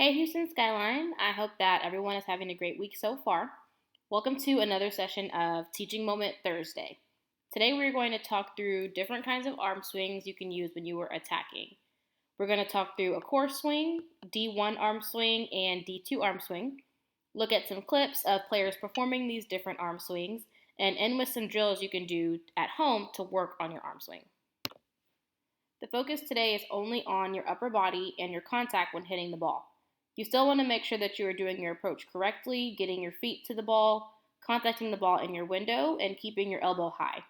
Hey Houston Skyline, I hope that everyone is having a great week so far. Welcome to another session of Teaching Moment Thursday. Today we're going to talk through different kinds of arm swings you can use when you are attacking. We're going to talk through a core swing, D1 arm swing, and D2 arm swing. Look at some clips of players performing these different arm swings, and end with some drills you can do at home to work on your arm swing. The focus today is only on your upper body and your contact when hitting the ball. You still want to make sure that you are doing your approach correctly, getting your feet to the ball, contacting the ball in your window, and keeping your elbow high.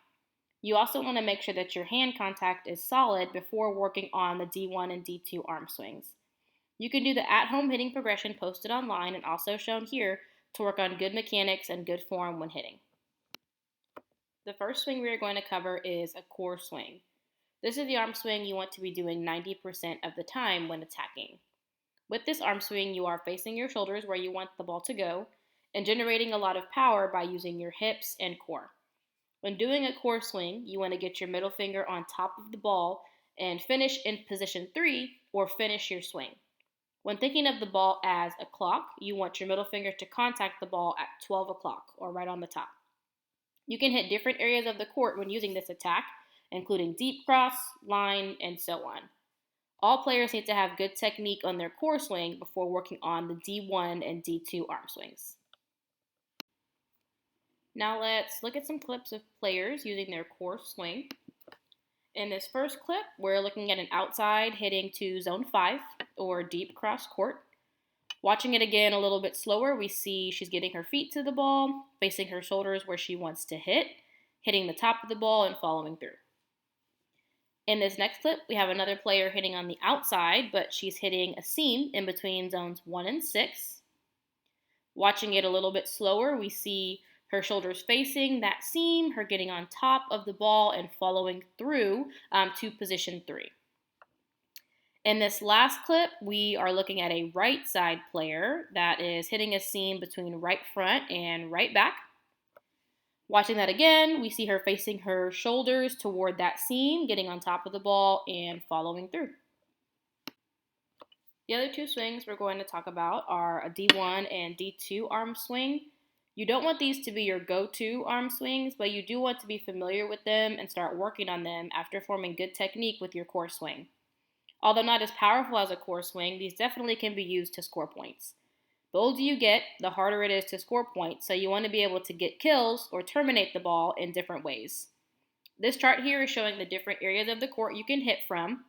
You also want to make sure that your hand contact is solid before working on the D1 and D2 arm swings. You can do the at-home hitting progression posted online and also shown here to work on good mechanics and good form when hitting. The first swing we are going to cover is a core swing. This is the arm swing you want to be doing 90% of the time when attacking. With this arm swing, you are facing your shoulders where you want the ball to go and generating a lot of power by using your hips and core. When doing a core swing, you want to get your middle finger on top of the ball and finish in position 3 or finish your swing. When thinking of the ball as a clock, you want your middle finger to contact the ball at 12 o'clock or right on the top. You can hit different areas of the court when using this attack, including deep cross, line, and so on. All players need to have good technique on their core swing before working on the D1 and D2 arm swings. Now let's look at some clips of players using their core swing. In this first clip, we're looking at an outside hitting to zone 5 or deep cross court. Watching it again a little bit slower, we see she's getting her feet to the ball, facing her shoulders where she wants to hit, hitting the top of the ball and following through. In this next clip, we have another player hitting on the outside, but she's hitting a seam in between zones 1 and 6. Watching it a little bit slower, we see her shoulders facing that seam, her getting on top of the ball and following through to position 3. In this last clip, we are looking at a right side player that is hitting a seam between right front and right back. Watching that again, we see her facing her shoulders toward that seam, getting on top of the ball and following through. The other two swings we're going to talk about are a D1 and D2 arm swing. You don't want these to be your go-to arm swings, but you do want to be familiar with them and start working on them after forming good technique with your core swing. Although not as powerful as a core swing, these definitely can be used to score points. The older you get, the harder it is to score points, so you want to be able to get kills or terminate the ball in different ways. This chart here is showing the different areas of the court you can hit from,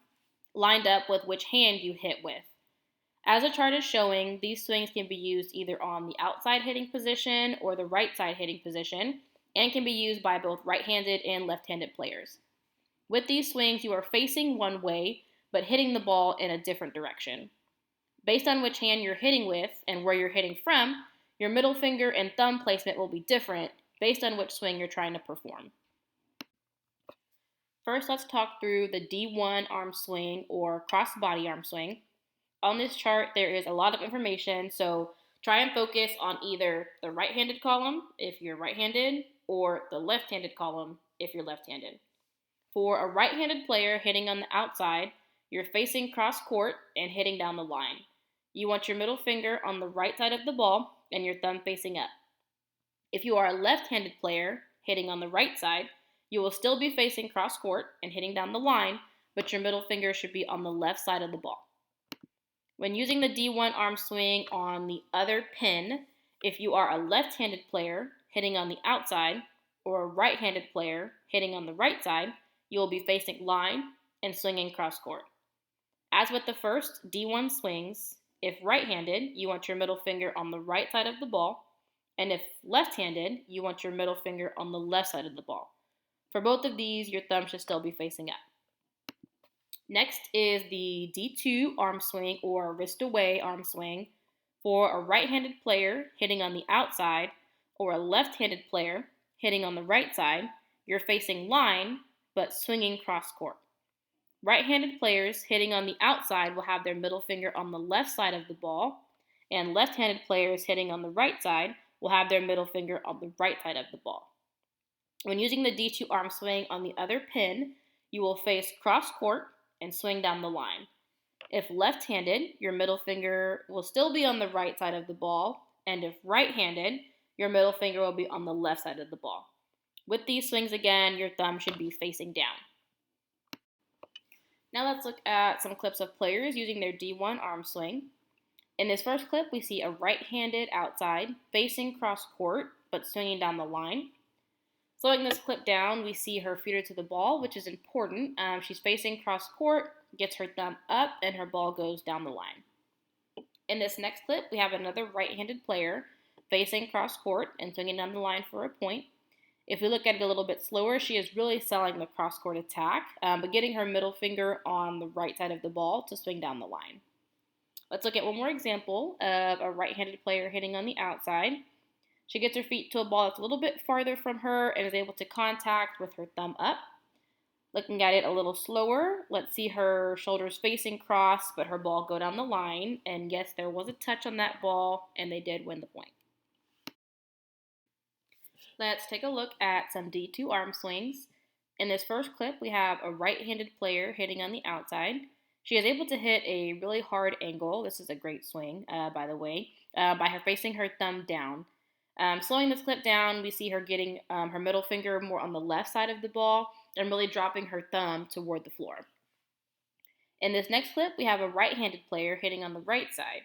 lined up with which hand you hit with. As the chart is showing, these swings can be used either on the outside hitting position or the right side hitting position, and can be used by both right-handed and left-handed players. With these swings, you are facing one way, but hitting the ball in a different direction. Based on which hand you're hitting with and where you're hitting from, your middle finger and thumb placement will be different based on which swing you're trying to perform. First, let's talk through the D1 arm swing or cross-body arm swing. On this chart, there is a lot of information, so try and focus on either the right-handed column if you're right-handed or the left-handed column if you're left-handed. For a right-handed player hitting on the outside, you're facing cross court and hitting down the line. You want your middle finger on the right side of the ball and your thumb facing up. If you are a left-handed player hitting on the right side, you will still be facing cross court and hitting down the line, but your middle finger should be on the left side of the ball. When using the D1 arm swing on the other pin, if you are a left-handed player hitting on the outside or a right-handed player hitting on the right side, you will be facing line and swinging cross court. As with the first D1 swings, if right-handed, you want your middle finger on the right side of the ball, and if left-handed, you want your middle finger on the left side of the ball. For both of these, your thumb should still be facing up. Next is the D2 arm swing or wrist away arm swing. For a right-handed player hitting on the outside or a left-handed player hitting on the right side, you're facing line but swinging cross court. Right-handed players hitting on the outside will have their middle finger on the left side of the ball, and left-handed players hitting on the right side will have their middle finger on the right side of the ball. When using the D2 arm swing on the other pin, you will face cross court and swing down the line. If left-handed, your middle finger will still be on the right side of the ball, and if right-handed, your middle finger will be on the left side of the ball. With these swings again, your thumb should be facing down. Now let's look at some clips of players using their D1 arm swing. In this first clip, we see a right-handed outside facing cross court, but swinging down the line. Slowing this clip down, we see her feet are to the ball, which is important. She's facing cross court, gets her thumb up, and her ball goes down the line. In this next clip, we have another right-handed player facing cross court and swinging down the line for a point. If we look at it a little bit slower, she is really selling the cross court attack, but getting her middle finger on the right side of the ball to swing down the line. Let's look at one more example of a right-handed player hitting on the outside. She gets her feet to a ball that's a little bit farther from her and is able to contact with her thumb up. Looking at it a little slower, let's see her shoulders facing cross, but her ball go down the line. And yes, there was a touch on that ball, and they did win the point. Let's take a look at some D2 arm swings. In this first clip, we have a right-handed player hitting on the outside. She is able to hit a really hard angle. This is a great swing, by the way, by her facing her thumb down. Slowing this clip down, we see her getting her middle finger more on the left side of the ball and really dropping her thumb toward the floor. In this next clip, we have a right-handed player hitting on the right side.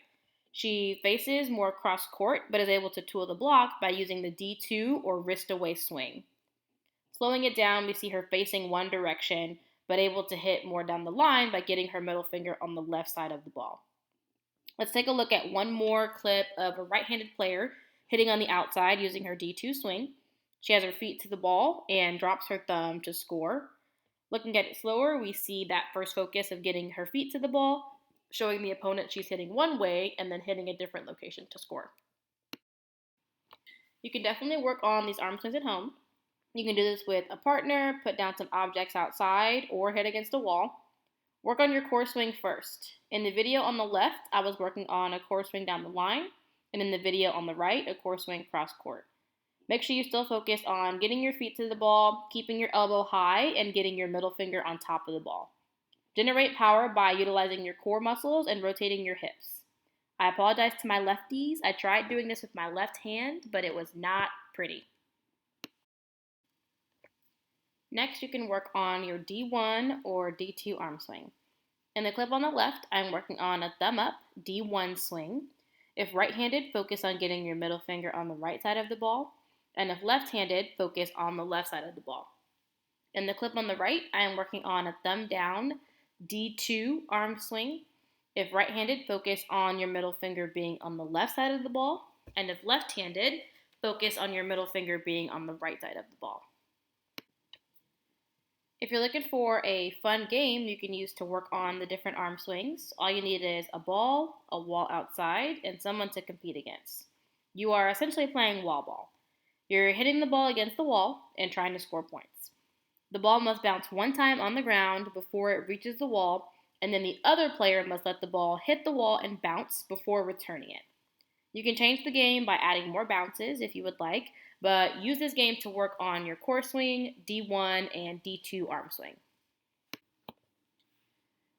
She faces more cross court, but is able to tool the block by using the D2 or wrist away swing. Slowing it down, we see her facing one direction, but able to hit more down the line by getting her middle finger on the left side of the ball. Let's take a look at one more clip of a right-handed player hitting on the outside using her D2 swing. She has her feet to the ball and drops her thumb to score. Looking at it slower, we see that first focus of getting her feet to the ball, showing the opponent she's hitting one way and then hitting a different location to score. You can definitely work on these arm swings at home. You can do this with a partner, put down some objects outside, or hit against a wall. Work on your core swing first. In the video on the left, I was working on a core swing down the line, and in the video on the right, a core swing cross court. Make sure you still focus on getting your feet to the ball, keeping your elbow high, and getting your middle finger on top of the ball. Generate power by utilizing your core muscles and rotating your hips. I apologize to my lefties. I tried doing this with my left hand, but it was not pretty. Next, you can work on your D1 or D2 arm swing. In the clip on the left, I'm working on a thumb up D1 swing. If right-handed, focus on getting your middle finger on the right side of the ball. And if left-handed, focus on the left side of the ball. In the clip on the right, I am working on a thumb down D2 arm swing. If right-handed, focus on your middle finger being on the left side of the ball. And if left-handed, focus on your middle finger being on the right side of the ball. If you're looking for a fun game you can use to work on the different arm swings, all you need is a ball, a wall outside, and someone to compete against. You are essentially playing wall ball. You're hitting the ball against the wall and trying to score points. The ball must bounce one time on the ground before it reaches the wall, and then the other player must let the ball hit the wall and bounce before returning it. You can change the game by adding more bounces if you would like, but use this game to work on your core swing, D1, and D2 arm swing.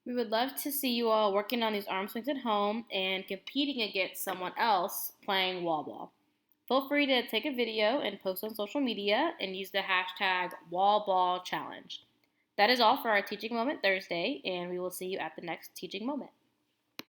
We would love to see you all working on these arm swings at home and competing against someone else playing wall ball. Feel free to take a video and post on social media and use the hashtag WallBallChallenge. That is all for our Teaching Moment Thursday, and we will see you at the next Teaching Moment.